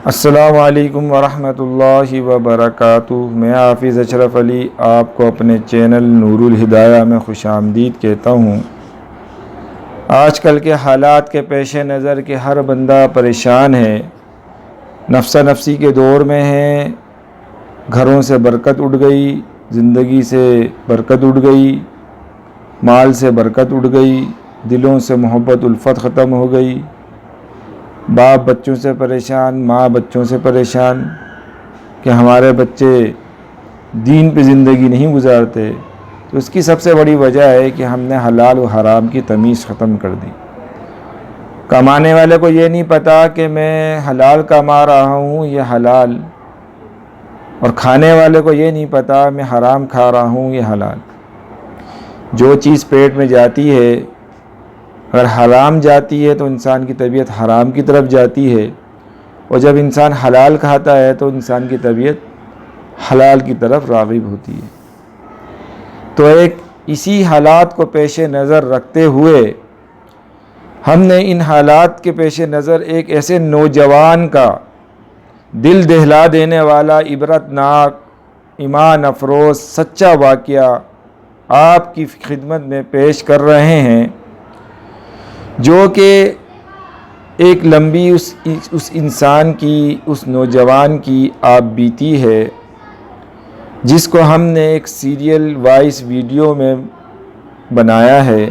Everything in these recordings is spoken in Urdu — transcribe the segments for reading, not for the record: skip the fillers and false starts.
السلام علیکم ورحمۃ اللہ وبرکاتہ۔ میں حافظ اشرف علی آپ کو اپنے چینل نور الہدایہ میں خوش آمدید کہتا ہوں۔ آج کل کے حالات کے پیش نظر کہ ہر بندہ پریشان ہے، نفسا نفسی کے دور میں ہے، گھروں سے برکت اڑ گئی، زندگی سے برکت اڑ گئی، مال سے برکت اڑ گئی، دلوں سے محبت الفت ختم ہو گئی، باپ بچوں سے پریشان، ماں بچوں سے پریشان کہ ہمارے بچے دین پہ زندگی نہیں گزارتے۔ تو اس کی سب سے بڑی وجہ ہے کہ ہم نے حلال و حرام کی تمیز ختم کر دی۔ کمانے والے کو یہ نہیں پتہ کہ میں حلال کما رہا ہوں یہ حلال، اور کھانے والے کو یہ نہیں پتہ میں حرام کھا رہا ہوں یہ حلال۔ جو چیز پیٹ میں جاتی ہے اگر حرام جاتی ہے تو انسان کی طبیعت حرام کی طرف جاتی ہے، اور جب انسان حلال کھاتا ہے تو انسان کی طبیعت حلال کی طرف راغب ہوتی ہے۔ تو ایک اسی حالات کو پیش نظر رکھتے ہوئے ہم نے ان حالات کے پیش نظر ایک ایسے نوجوان کا دل دہلا دینے والا عبرت ناک، ایمان افروز سچا واقعہ آپ کی خدمت میں پیش کر رہے ہیں، جو کہ ایک لمبی اس انسان کی، اس نوجوان کی آپ بیتی ہے، جس کو ہم نے ایک سیریل وائس ویڈیو میں بنایا ہے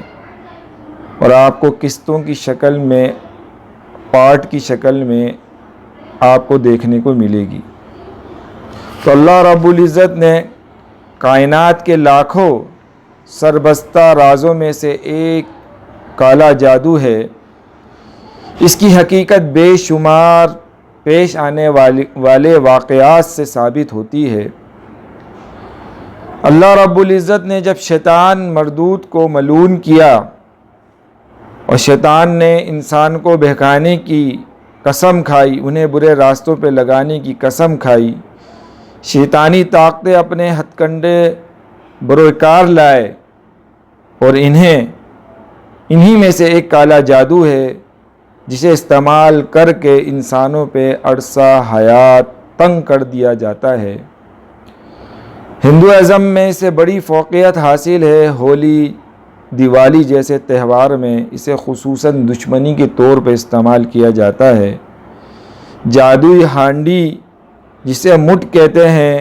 اور آپ کو قسطوں کی شکل میں، پارٹ کی شکل میں آپ کو دیکھنے کو ملے گی۔ تو اللہ رب العزت نے کائنات کے لاکھوں سربستہ رازوں میں سے ایک کالا جادو ہے، اس کی حقیقت بے شمار پیش آنے والے واقعات سے ثابت ہوتی ہے۔ اللہ رب العزت نے جب شیطان مردود کو ملعون کیا اور شیطان نے انسان کو بہکانے کی قسم کھائی، انہیں برے راستوں پہ لگانے کی قسم کھائی، شیطانی طاقتیں اپنے ہتھ کنڈے بروکار لائے، اور انہی میں سے ایک کالا جادو ہے جسے استعمال کر کے انسانوں پہ عرصہ حیات تنگ کر دیا جاتا ہے۔ ہندوازم میں اسے بڑی فوقیت حاصل ہے۔ ہولی، دیوالی جیسے تہوار میں اسے خصوصاً دشمنی کے طور پہ استعمال کیا جاتا ہے۔ جادوئی ہانڈی جسے مٹ کہتے ہیں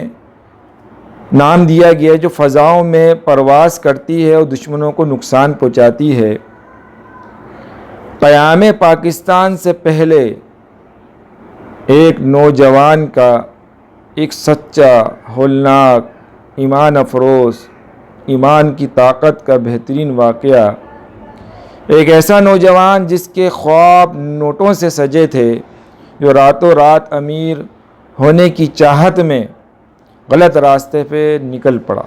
نام دیا گیا، جو فضاؤں میں پرواز کرتی ہے اور دشمنوں کو نقصان پہنچاتی ہے۔ قیام پاکستان سے پہلے ایک نوجوان کا ایک سچا، ہولناک، ایمان افروز، ایمان کی طاقت کا بہترین واقعہ، ایک ایسا نوجوان جس کے خواب نوٹوں سے سجے تھے، جو راتوں رات امیر ہونے کی چاہت میں غلط راستے پہ نکل پڑا۔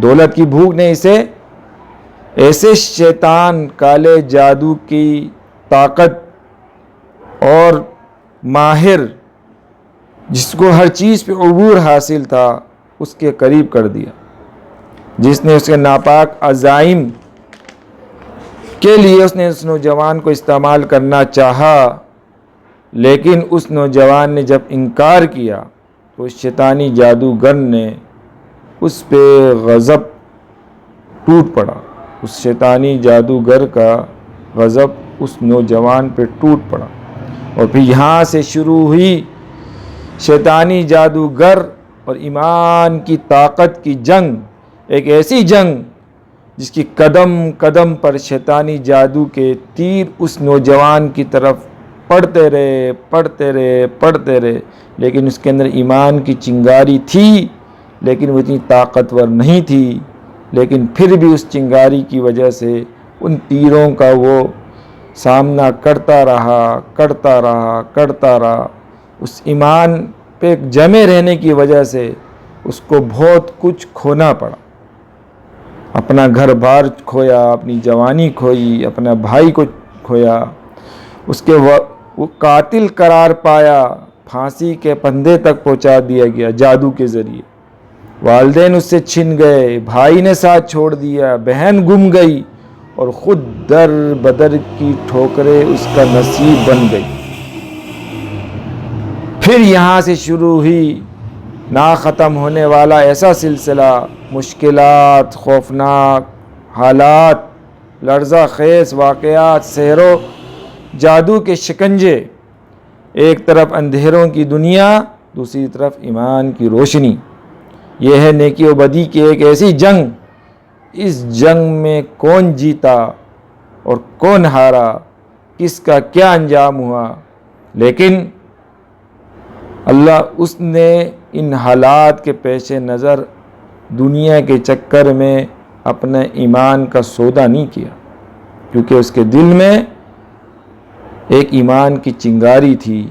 دولت کی بھوک نے اسے ایسے شیطان، کالے جادو کی طاقت اور ماہر جس کو ہر چیز پہ عبور حاصل تھا اس کے قریب کر دیا، جس نے اس کے ناپاک عزائم کے لیے اس نے اس نوجوان کو استعمال کرنا چاہا، لیکن اس نوجوان نے جب انکار کیا تو اس شیطانی جادوگر نے اس پہ غضب ٹوٹ پڑا۔ اس شیطانی جادوگر کا غضب اس نوجوان پہ ٹوٹ پڑا، اور پھر یہاں سے شروع ہوئی شیطانی جادوگر اور ایمان کی طاقت کی جنگ، ایک ایسی جنگ جس کی قدم قدم پر شیطانی جادو کے تیر اس نوجوان کی طرف پڑتے رہے، لیکن اس کے اندر ایمان کی چنگاری تھی، لیکن وہ اتنی طاقتور نہیں تھی، لیکن پھر بھی اس چنگاری کی وجہ سے ان تیروں کا وہ سامنا کرتا رہا۔ اس ایمان پہ جمے رہنے کی وجہ سے اس کو بہت کچھ کھونا پڑا، اپنا گھر بار کھویا، اپنی جوانی کھوئی، اپنا بھائی کو کھویا، اس کے وہ قاتل قرار پایا، پھانسی کے پھندے تک پہنچا دیا گیا جادو کے ذریعے، والدین اس سے چھن گئے، بھائی نے ساتھ چھوڑ دیا، بہن گم گئی، اور خود در بدر کی ٹھوکریں اس کا نصیب بن گئی۔ پھر یہاں سے شروع ہوئی نا ختم ہونے والا ایسا سلسلہ، مشکلات، خوفناک حالات، لرزہ خیز واقعات، سحر و جادو کے شکنجے، ایک طرف اندھیروں کی دنیا، دوسری طرف ایمان کی روشنی۔ یہ ہے نیکی و بدی کی ایک ایسی جنگ، اس جنگ میں کون جیتا اور کون ہارا، کس کا کیا انجام ہوا، لیکن اللہ اس نے ان حالات کے پیش نظر دنیا کے چکر میں اپنے ایمان کا سودا نہیں کیا، کیونکہ اس کے دل میں ایک ایمان کی چنگاری تھی۔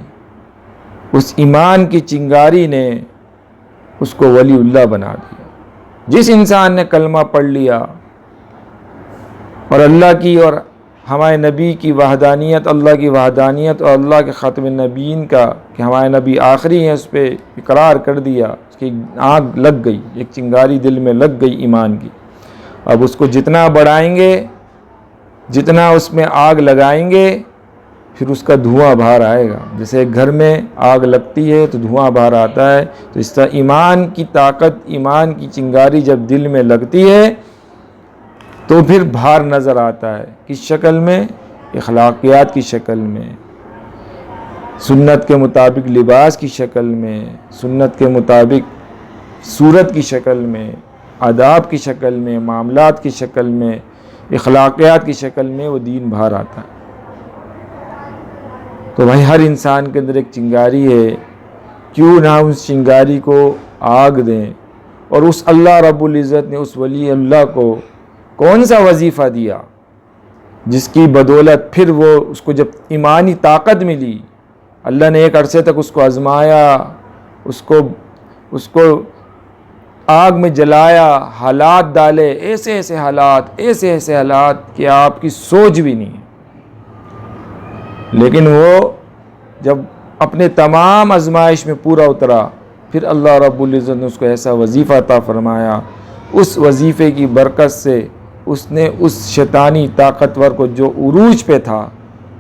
اس ایمان کی چنگاری نے اس کو ولی اللہ بنا دیا۔ جس انسان نے کلمہ پڑھ لیا اور اللہ کی اور ہمارے نبی کی وحدانیت، اللہ کی وحدانیت اور اللہ کے خاتم النبیین کا کہ ہمارے نبی آخری ہیں، اس پہ اقرار کر دیا، اس کی آگ لگ گئی، ایک چنگاری دل میں لگ گئی ایمان کی۔ اب اس کو جتنا بڑھائیں گے، جتنا اس میں آگ لگائیں گے، پھر اس کا دھواں باہر آئے گا۔ جیسے ایک گھر میں آگ لگتی ہے تو دھواں باہر آتا ہے، تو اس طرح ایمان کی طاقت، ایمان کی چنگاری جب دل میں لگتی ہے تو پھر باہر نظر آتا ہے۔ کس شکل میں؟ اخلاقیات کی شکل میں، سنت کے مطابق لباس کی شکل میں، سنت کے مطابق صورت کی شکل میں، آداب کی شکل میں، معاملات کی شکل میں، اخلاقیات کی شکل میں وہ دین باہر آتا ہے۔ تو بھائی ہر انسان کے اندر ایک چنگاری ہے، کیوں نہ اس چنگاری کو آگ دیں۔ اور اس اللہ رب العزت نے اس ولی اللہ کو کون سا وظیفہ دیا جس کی بدولت پھر وہ اس کو جب ایمانی طاقت ملی، اللہ نے ایک عرصے تک اس کو آزمایا، اس کو آگ میں جلایا، حالات ڈالے، ایسے ایسے حالات کہ آپ کی سوچ بھی نہیں۔ لیکن وہ جب اپنے تمام آزمائش میں پورا اترا، پھر اللہ رب العزت نے اس کو ایسا وظیفہ عطا فرمایا۔ اس وظیفے کی برکت سے اس نے اس شیطانی طاقتور کو جو عروج پہ تھا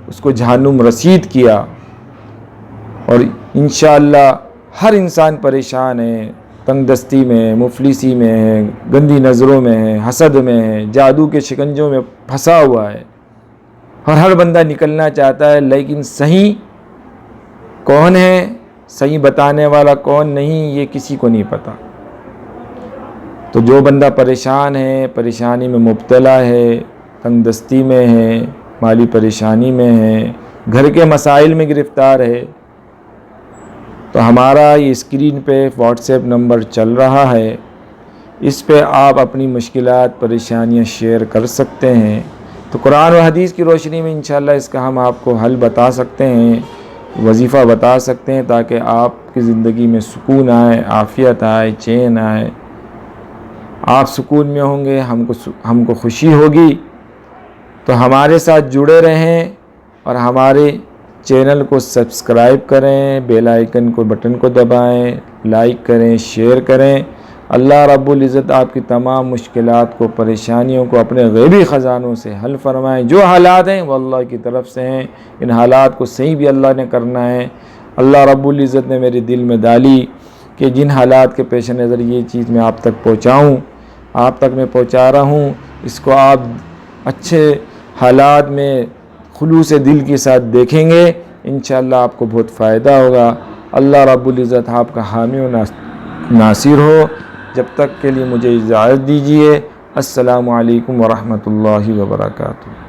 اس کو جہنم رسید کیا۔ اور انشاءاللہ ہر انسان پریشان ہے، تنگ دستی میں ہے، مفلسی میں ہے، گندی نظروں میں ہے، حسد میں ہے، جادو کے شکنجوں میں پھنسا ہوا ہے، اور ہر بندہ نکلنا چاہتا ہے، لیکن صحیح کون ہے، صحیح بتانے والا کون نہیں، یہ کسی کو نہیں پتہ۔ تو جو بندہ پریشان ہے، پریشانی میں مبتلا ہے، تنگ دستی میں ہے، مالی پریشانی میں ہے، گھر کے مسائل میں گرفتار ہے، تو ہمارا یہ اسکرین پہ واٹس ایپ نمبر چل رہا ہے، اس پہ آپ اپنی مشکلات، پریشانیاں شیئر کر سکتے ہیں۔ تو قرآن و حدیث کی روشنی میں انشاءاللہ اس کا ہم آپ کو حل بتا سکتے ہیں، وظیفہ بتا سکتے ہیں، تاکہ آپ کی زندگی میں سکون آئے، عافیت آئے، چین آئے۔ آپ سکون میں ہوں گے، ہم کو خوشی ہوگی۔ تو ہمارے ساتھ جڑے رہیں اور ہمارے چینل کو سبسکرائب کریں، بیل آئیکن کو بٹن کو دبائیں، لائک کریں، شیئر کریں۔ اللہ رب العزت آپ کی تمام مشکلات کو، پریشانیوں کو اپنے غیبی خزانوں سے حل فرمائیں۔ جو حالات ہیں وہ اللہ کی طرف سے ہیں، ان حالات کو صحیح بھی اللہ نے کرنا ہے۔ اللہ رب العزت نے میرے دل میں ڈالی کہ جن حالات کے پیش نظر یہ چیز میں آپ تک پہنچاؤں، آپ تک میں پہنچا رہا ہوں، اس کو آپ اچھے حالات میں خلوص دل کے ساتھ دیکھیں گے، انشاءاللہ آپ کو بہت فائدہ ہوگا۔ اللہ رب العزت آپ کا حامی و ناصر ہو۔ جب تک کے لیے مجھے اجازت دیجیے۔ السلام علیکم ورحمۃ اللہ وبرکاتہ۔